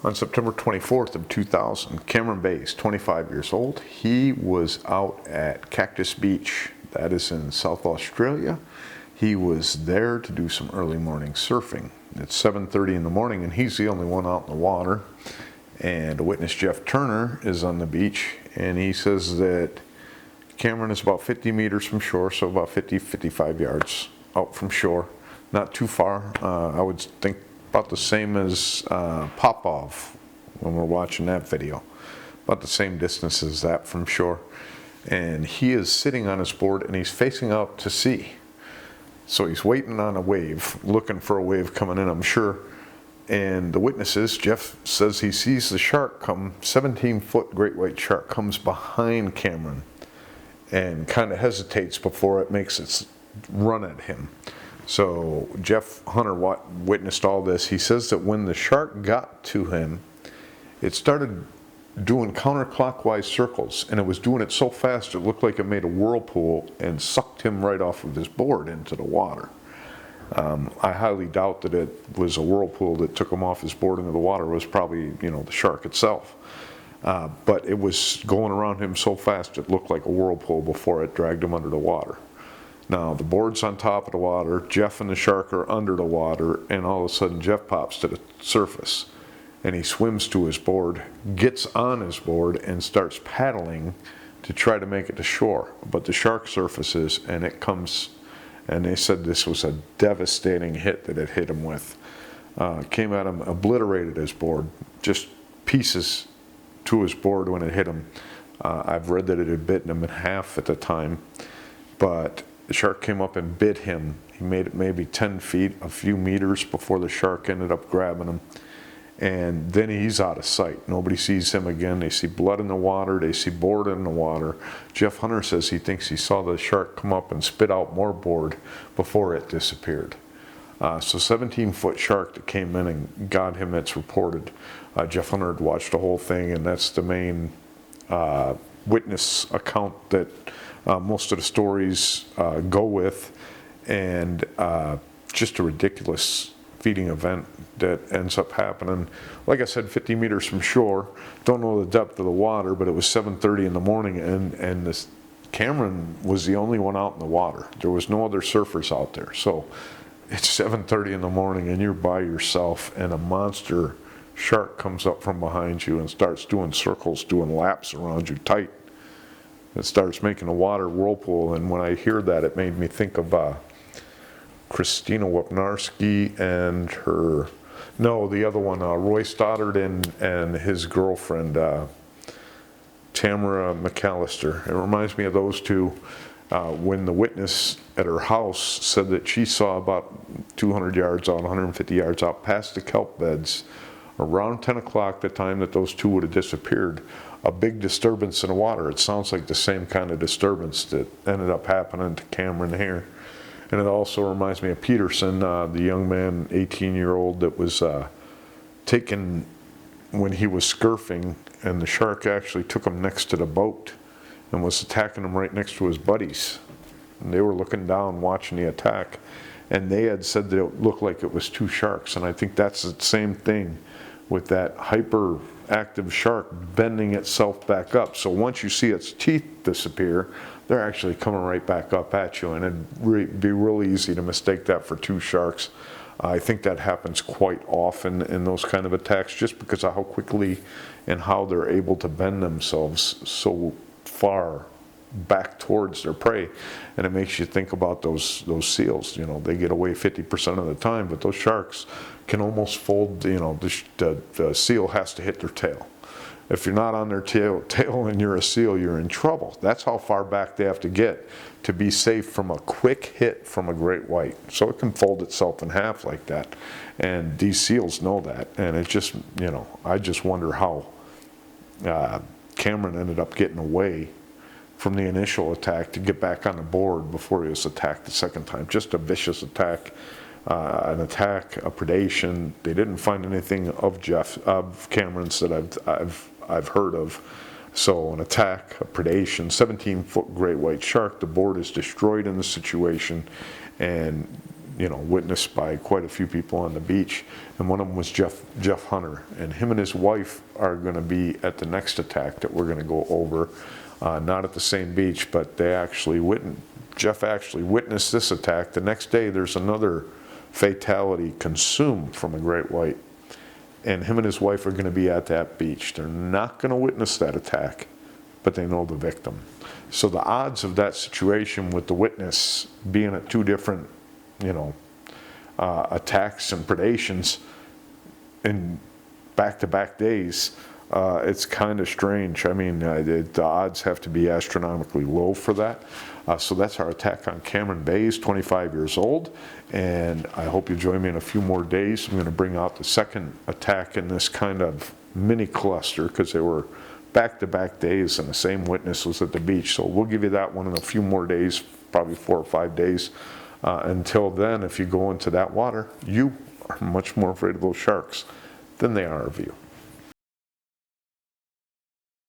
On September 24th of 2000, Cameron Bays, 25 years old, he was out at Cactus Beach, that is in South Australia. He was there to do some early morning surfing. It's 7:30 in the morning and he's the only one out in the water. And a witness, Jeff Turner, is on the beach, and he says that Cameron is about 50 meters from shore, so about 55 yards out from shore. Not too far. I would think about the same as Popov when we're watching that video. About the same distance as that from shore. And he is sitting on his board and he's facing out to sea. So he's waiting on a wave, looking for a wave coming in, I'm sure. And the witnesses, Jeff says he sees the shark come, 17-foot great white shark comes behind Cameron and kind of hesitates before it makes its run at him. So Jeff Hunter witnessed all this. He says that when the shark got to him, it started doing counterclockwise circles, and it was doing it so fast it looked like it made a whirlpool and sucked him right off of his board into the water. I highly doubt that it was a whirlpool that took him off his board into the water. It was probably, the shark itself. But it was going around him so fast it looked like a whirlpool before it dragged him under the water. Now, the board's on top of the water, Jeff and the shark are under the water, and all of a sudden Jeff pops to the surface. And he swims to his board, gets on his board, and starts paddling to try to make it to shore. But the shark surfaces, and it comes, and they said this was a devastating hit that it hit him with. Came at him, obliterated his board, just pieces to his board when it hit him. I've read that it had bitten him in half at the time, but the shark came up and bit him. He made it maybe 10 feet, a few meters before the shark ended up grabbing him. And then he's out of sight. Nobody sees him again. They see blood in the water. They see board in the water. Jeff Hunter says he thinks he saw the shark come up and spit out more board before it disappeared. So 17-foot shark that came in and got him, it's reported. Jeff Hunter had watched the whole thing, and that's the main witness account that most of the stories go with, and just a ridiculous feeding event that ends up happening. Like I said, 50 meters from shore. Don't know the depth of the water, but it was 7:30 in the morning, and this Cameron was the only one out in the water. There was no other surfers out there. So it's 7:30 in the morning and you're by yourself, and a monster shark comes up from behind you and starts doing circles, doing laps around you tight. It starts making a water whirlpool, and when I hear that, it made me think of Christina Wapnarski and the other one, Roy Stoddard and his girlfriend, Tamara McAllister. It reminds me of those two. When the witness at her house said that she saw about 200 yards out, 150 yards out, past the kelp beds, around 10 o'clock, the time that those two would have disappeared, a big disturbance in the water. It sounds like the same kind of disturbance that ended up happening to Cameron here. And it also reminds me of Peterson, the young man, 18-year-old, that was taken when he was scurfing, and the shark actually took him next to the boat and was attacking him right next to his buddies. And they were looking down, watching the attack, and they had said that it looked like it was two sharks. And I think that's the same thing with that hyperactive shark bending itself back up. So once you see its teeth disappear, they're actually coming right back up at you, and it'd be really easy to mistake that for two sharks. I think that happens quite often in those kind of attacks, just because of how quickly and how they're able to bend themselves so far back towards their prey. And it makes you think about those seals. They get away 50% of the time, but those sharks can almost fold. The seal has to hit their tail. If you're not on their tail and you're a seal, you're in trouble. That's how far back they have to get to be safe from a quick hit from a great white. So it can fold itself in half like that. And these seals know that. And it just, I just wonder how Cameron ended up getting away from the initial attack to get back on the board before he was attacked the second time. Just a vicious attack. A predation. They didn't find anything of Cameron's that I've heard of. So an attack, a predation, 17-foot great white shark. The board is destroyed in the situation, and you know, witnessed by quite a few people on the beach, and one of them was Jeff Hunter, and him and his wife are going to be at the next attack that we're going to go over, not at the same beach, but Jeff actually witnessed this attack. The next day there's another fatality consumed from a great white, and him and his wife are going to be at that beach. They're not going to witness that attack, but they know the victim. So the odds of that situation with the witness being at two different, you know, attacks and predations in back-to-back days, it's kind of strange. I mean, the odds have to be astronomically low for that. So that's our attack on Cameron Bays, 25 years old, and I hope you join me in a few more days. I'm going to bring out the second attack in this kind of mini cluster, because they were back-to-back days and the same witness was at the beach. So we'll give you that one in a few more days, probably 4 or 5 days. Until then, if you go into that water, you are much more afraid of those sharks than they are of you.